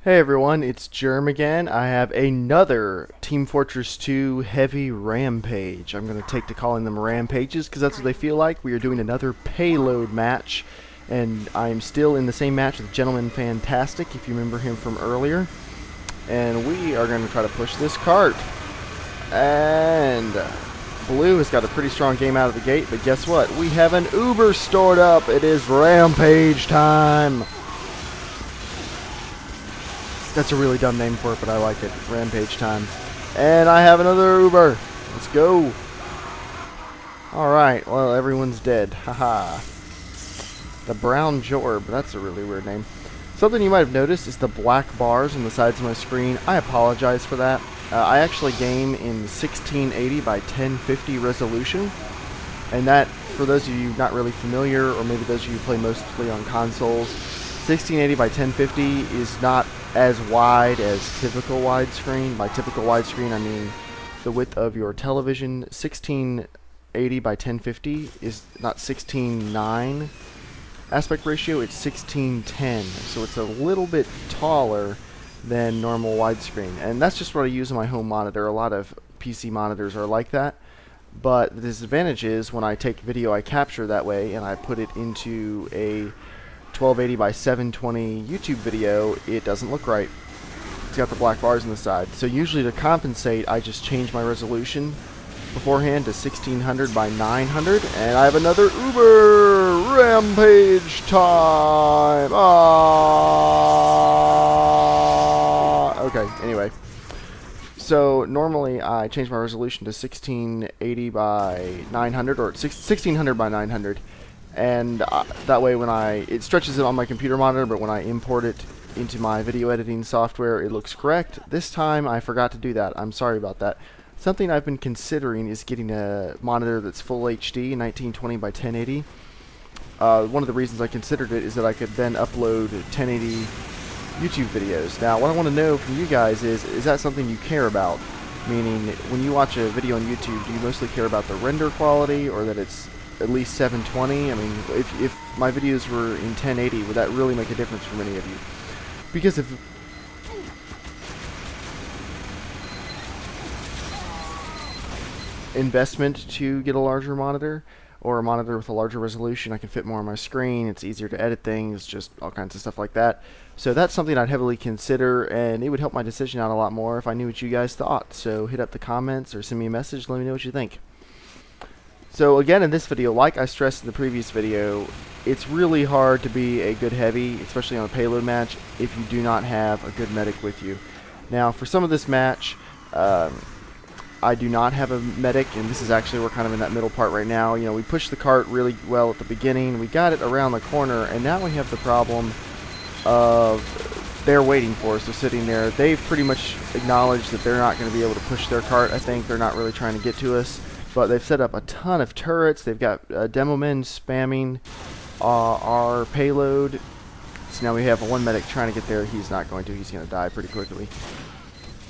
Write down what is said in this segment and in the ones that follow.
Hey everyone, it's Germ again. I have another Team Fortress 2 heavy rampage. I'm going to take to calling them rampages because that's what they feel like. We are doing another payload match, and I'm still in the same match with Gentleman Fantastic, if you remember him from earlier. And we are going to try to push this cart. And Blue has got a pretty strong game out of the gate, but guess what? We have an Uber stored up. It is Rampage time. That's a really dumb name for it, but I like it. Rampage time. And I have another Uber. Let's go. Alright, well, everyone's dead. Haha. The Brown Jorb. That's a really weird name. Something you might have noticed is the black bars on the sides of my screen. I apologize for that. I actually game in 1680 by 1050 resolution. And that, for those of you not really familiar, or maybe those of you who play mostly on consoles, 1680 by 1050 is not as wide as typical widescreen. By typical widescreen, I mean the width of your television. 1680 by 1050 is not 16:9 aspect ratio, it's 16:10. So it's a little bit taller than normal widescreen. And that's just what I use on my home monitor. A lot of PC monitors are like that. But the disadvantage is when I take video I capture that way and I put it into a 1280 by 720 YouTube video, it doesn't look right. It's got the black bars on the side. So usually to compensate, I just change my resolution beforehand to 1600 by 900, and I have another Uber Rampage time. Okay, anyway. So normally I change my resolution to 1680 by 900 or 1600 by 900. And that way when it stretches it on my computer monitor, but when I import it into my video editing software, it looks correct. This time I forgot to do that. I'm sorry about that. Something I've been considering is getting a monitor that's full HD, 1920 by 1080. One of the reasons I considered it is that I could then upload 1080 YouTube videos. Now what I want to know from you guys is that something you care about? Meaning, when you watch a video on YouTube, do you mostly care about the render quality, or that it's at least 720? I mean, if my videos were in 1080, would that really make a difference for many of you? Because if investment to get a larger monitor, or a monitor with a larger resolution, I can fit more on my screen, it's easier to edit things, just all kinds of stuff like that. So that's something I'd heavily consider, and it would help my decision out a lot more if I knew what you guys thought. So hit up the comments or send me a message, let me know what you think. So again, in this video, like I stressed in the previous video, it's really hard to be a good heavy, especially on a payload match, if you do not have a good medic with you. Now, for some of this match, I do not have a medic, and this is actually, we're kind of in that middle part right now. You know, we pushed the cart really well at the beginning, we got it around the corner, and now we have the problem of they're waiting for us. They're sitting there. They've pretty much acknowledged that they're not going to be able to push their cart. I think they're not really trying to get to us. But they've set up a ton of turrets. They've got demo men spamming our payload. So now we have one medic trying to get there. He's not going to. He's going to die pretty quickly.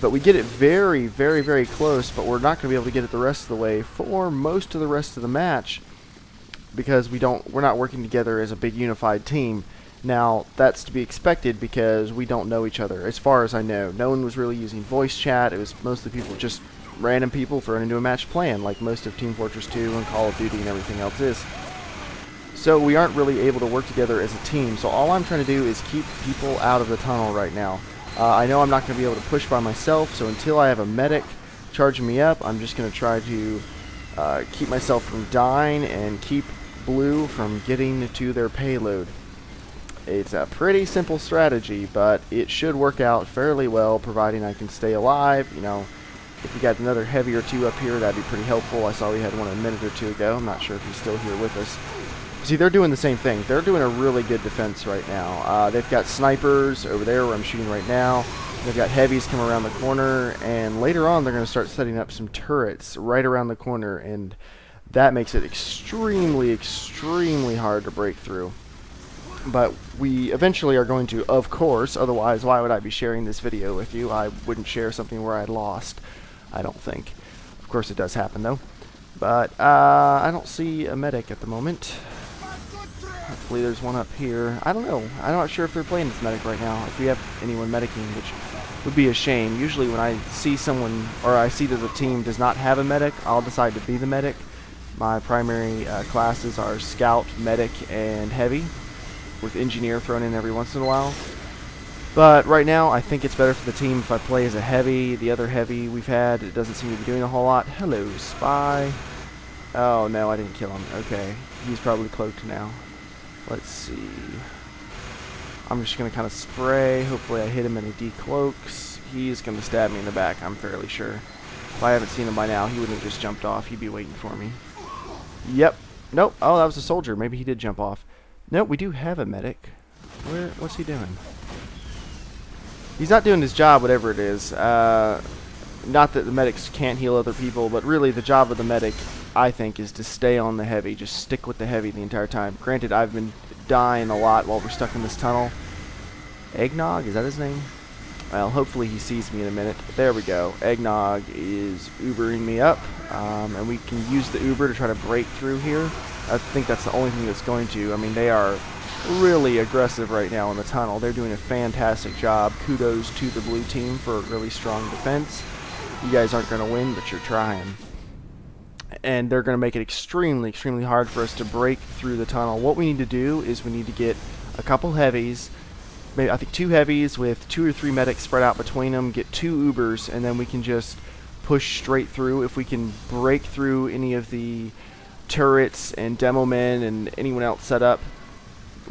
But we get it very, very, very close. But we're not going to be able to get it the rest of the way for most of the rest of the match, because we're not working together as a big unified team. Now that's to be expected because we don't know each other. As far as I know, no one was really using voice chat. It was mostly people just random people thrown into a match playing, like most of Team Fortress 2 and Call of Duty and everything else is. So we aren't really able to work together as a team. So all I'm trying to do is keep people out of the tunnel right now. I know I'm not going to be able to push by myself, so until I have a medic charging me up, I'm just going to try to keep myself from dying and keep Blue from getting to their payload. It's a pretty simple strategy, but it should work out fairly well, providing I can stay alive. You know, if we got another heavy or two up here, that'd be pretty helpful. I saw we had one a minute or two ago. I'm not sure if he's still here with us. See, they're doing the same thing. They're doing a really good defense right now. They've got snipers over there where I'm shooting right now. They've got heavies come around the corner, and later on they're going to start setting up some turrets right around the corner, and that makes it extremely, extremely hard to break through. But we eventually are going to, of course, otherwise why would I be sharing this video with you? I wouldn't share something where I lost, I don't think. Of course it does happen though. But I don't see a medic at the moment. Hopefully there's one up here. I don't know. I'm not sure if they're playing this medic right now. If we have anyone medicing, which would be a shame. Usually when I see someone, or I see that the team does not have a medic, I'll decide to be the medic. My primary classes are Scout, Medic, and Heavy, with Engineer thrown in every once in a while. But right now, I think it's better for the team if I play as a Heavy. The other Heavy we've had, it doesn't seem to be doing a whole lot. Hello, Spy. Oh, no, I didn't kill him. Okay, he's probably cloaked now. Let's see. I'm just going to kind of spray. Hopefully I hit him and he decloaks. He's going to stab me in the back, I'm fairly sure. If I haven't seen him by now, he wouldn't have just jumped off. He'd be waiting for me. Yep. Nope. Oh, that was a soldier. Maybe he did jump off. Nope, we do have a medic. What's he doing? He's not doing his job, whatever it is. Not that the medics can't heal other people, but really the job of the medic, I think, is to stay on the Heavy. Just stick with the Heavy the entire time. Granted, I've been dying a lot while we're stuck in this tunnel. Eggnog, is that his name? Well, hopefully he sees me in a minute. There we go. Eggnog is Ubering me up, and we can use the Uber to try to break through here. I think that's the only thing that's going to. I mean, they are really aggressive right now in the tunnel. They're doing a fantastic job. Kudos to the blue team for a really strong defense. You guys aren't going to win, but you're trying. And they're going to make it extremely, extremely hard for us to break through the tunnel. What we need to do is we need to get a couple Heavies, maybe I think 2 Heavies with 2 or 3 medics spread out between them, get 2 Ubers, and then we can just push straight through. If we can break through any of the turrets and demo men and anyone else set up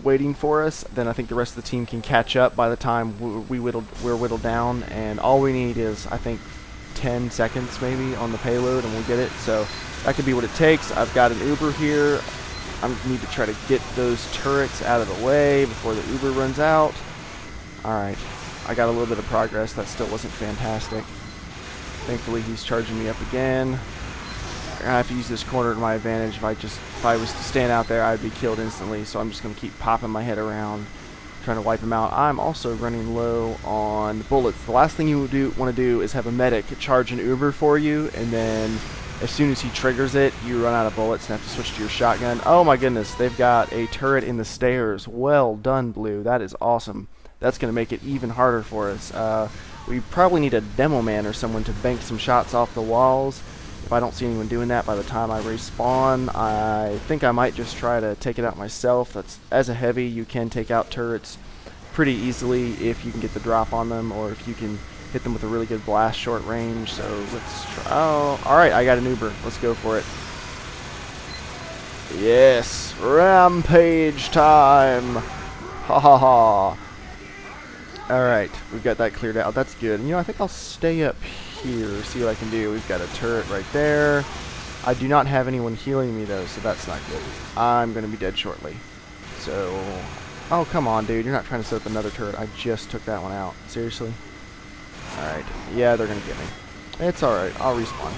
waiting for us, then I think the rest of the team can catch up by the time we're whittled down. And all we need is, I think, 10 seconds maybe on the payload and we'll get it. So that could be what it takes. I've got an Uber here. I need to try to get those turrets out of the way before the Uber runs out. Alright, I got a little bit of progress. That still wasn't fantastic. Thankfully he's charging me up again. I have to use this corner to my advantage. If I was to stand out there, I'd be killed instantly. So I'm just going to keep popping my head around, trying to wipe him out. I'm also running low on bullets. The last thing you want to do is have a medic charge an Uber for you, and then as soon as he triggers it, you run out of bullets and have to switch to your shotgun. Oh my goodness, they've got a turret in the stairs. Well done, Blue. That is awesome. That's going to make it even harder for us. We probably need a demo man or someone to bank some shots off the walls. If I don't see anyone doing that by the time I respawn, I think I might just try to take it out myself. As a Heavy, you can take out turrets pretty easily if you can get the drop on them, or if you can hit them with a really good blast short range. So let's try. Oh, alright, I got an Uber. Let's go for it. Yes, Rampage time. Ha ha ha. Alright, we've got that cleared out. That's good. And, I think I'll stay up here, see what I can do. We've got a turret right there. I do not have anyone healing me, though, so that's not good. I'm going to be dead shortly. So, oh, come on, dude. You're not trying to set up another turret. I just took that one out. Seriously? Alright. Yeah, they're going to get me. It's alright. I'll respawn.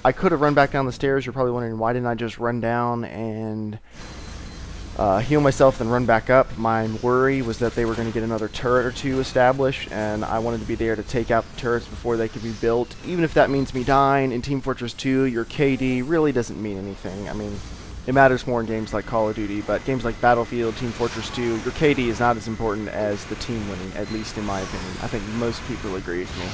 I could have run back down the stairs. You're probably wondering, why didn't I just run down and heal myself and run back up? My worry was that they were going to get another turret or 2 established, and I wanted to be there to take out the turrets before they could be built. Even if that means me dying in Team Fortress 2, your KD really doesn't mean anything. I mean, it matters more in games like Call of Duty, but games like Battlefield, Team Fortress 2, your KD is not as important as the team winning, at least in my opinion. I think most people agree with me.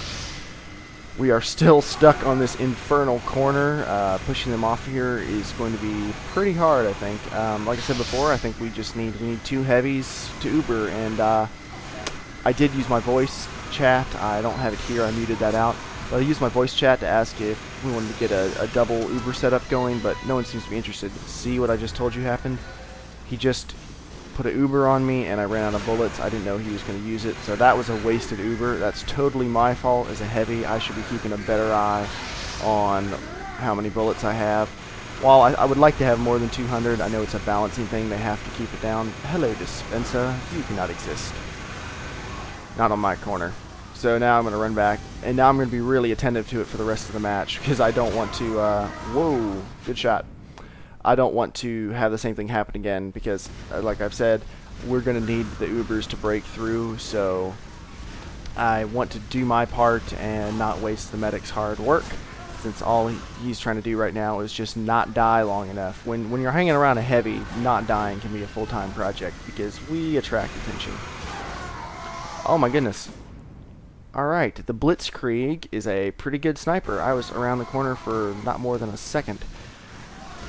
We are still stuck on this infernal corner. Pushing them off here is going to be pretty hard, I think. Like I said before, I think we need 2 Heavies to Uber, and I did use my voice chat. I don't have it here. I muted that out. But I used my voice chat to ask if we wanted to get a double Uber setup going, but no one seems to be interested. See what I just told you happened? He just put an Uber on me, and I ran out of bullets. I didn't know he was going to use it, so that was a wasted Uber. That's totally my fault as a Heavy. I should be keeping a better eye on how many bullets I have. While I would like to have more than 200, I know it's a balancing thing. They have to keep it down. Hello, Dispensa. You cannot exist. Not on my corner. So now I'm going to run back, and now I'm going to be really attentive to it for the rest of the match, because I don't want to, whoa, good shot. I don't want to have the same thing happen again, because, like I've said, we're going to need the Ubers to break through, so I want to do my part and not waste the medic's hard work. since all he's trying to do right now is just not die long enough. When you're hanging around a heavy, not dying can be a full-time project because we attract attention. Oh my goodness. Alright, the Blitzkrieg is a pretty good sniper. I was around the corner for not more than a second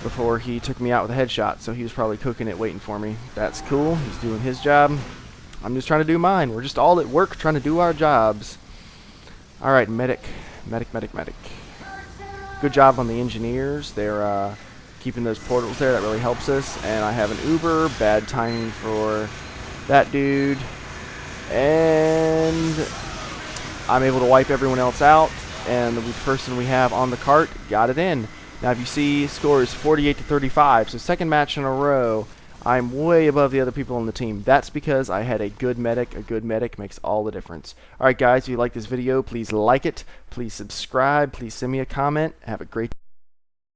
before he took me out with a headshot, so he was probably cooking it waiting for me. That's cool. He's doing his job. I'm just trying to do mine. We're just all at work trying to do our jobs. Alright, medic. Good job on the engineers. They're keeping those portals there. That really helps us. And I have an Uber. Bad timing for that dude. And I'm able to wipe everyone else out. And the person we have on the cart got it in. Now, if you see, score is 48-35. So second match in a row, I'm way above the other people on the team. That's because I had a good medic. A good medic makes all the difference. Alright guys, if you like this video, please like it. Please subscribe. Please send me a comment. Have a great